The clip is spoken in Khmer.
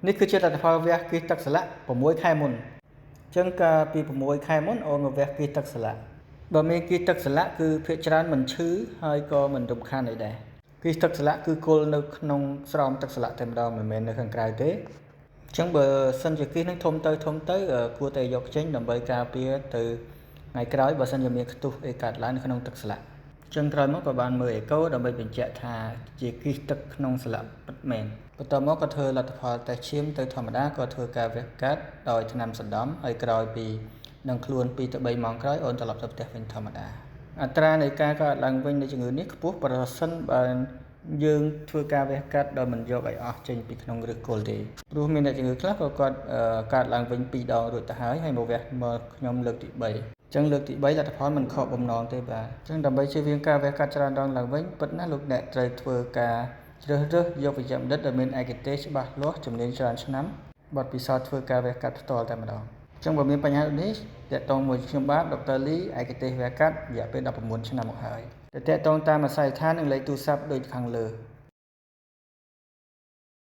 នេះគឺជាលទ្ធផលវះគិះទឹកស្លាក់6ខែមុនចឹងកាលពី6ខែមុនអូនមកវះគិះទឹកស្លាក់បើមានគិះទឹកស្លាក់គឺភាគច្រើនមិនឈឺហើយក៏មិនរំខានអីដែរគិះទឹកស្លាក់គឺគល់នៅក្នុងស្រោមទឹកស្លាក់តែម្ដងមិនមែននៅខាងក្រៅទេចឹងបើសិនជាគិះនឹងធំទៅគួរតែយកចេញដើម្បីការពារទៅថ្ងៃក្រោយបើសិនជាមានខ្ទុះអីកើតឡើងនៅក្នុងទឹកស្លាក់ចឹងក្រោយមកក៏បានមើលអេកូដើម្បីបញ្ជាក់ថាជាគិះទឹកក្នុងស្លាក់ពិតមែនបន្ទាប់មកក៏ធ្វើលទ្ធផលតេស្តឈាមទៅធម្មតាក៏ធ្វើការវះកាត់ដោយថ្នាំសណ្ដំហើយក្រោយពីនឹងខ្លួន2ទៅ3ម៉ោងក្រោយអូនត្រឡប់ទៅផ្ទះវិញធម្មតាអត្រានៃការកើតឡើងវិញនៃជំងឺនេះខ្ពស់ប្រសិនបើយើងធ្វើការវះកាត់ដោយមិនយកឲ្យអស់ចេញពីក្នុងឫសគល់ទេព្រោះមានអ្នកជំងឺខ្លះក៏គាត់កើតឡើងវិញ2ដងរួចទៅហើយមកវះមកខ្ញុំលើកទី3ចឹងលើកទី3លទ្ធផលមិនខកបំណងទេបាទចឹងដើម្បីជៀសវាងការវះកាត់ច្រើនដងឡើងវិញពិតណាស់លោកអ្នកត្រូវធ្វើការជ្រើសរើសយកវិជ្ជាបណ្ឌិតដែលមានឯកទេសច្បាស់លាស់ជំនាញច្រើនឆ្នាំបទពិសោធន៍ធ្វើការវះកាត់ផ្ទាល់តែម្ដងចឹងបើមានបញ្ហានេះតាក់ទងមួយខ្ញុំបាទដុកទ័រលីឯកទេសវះកាត់រយៈពេល19ឆ្នាំមកហើយតែតាក់ទងតាមអាស័យដ្ឋាននិងលេខទូរស័ព្ទដូចខាងលើ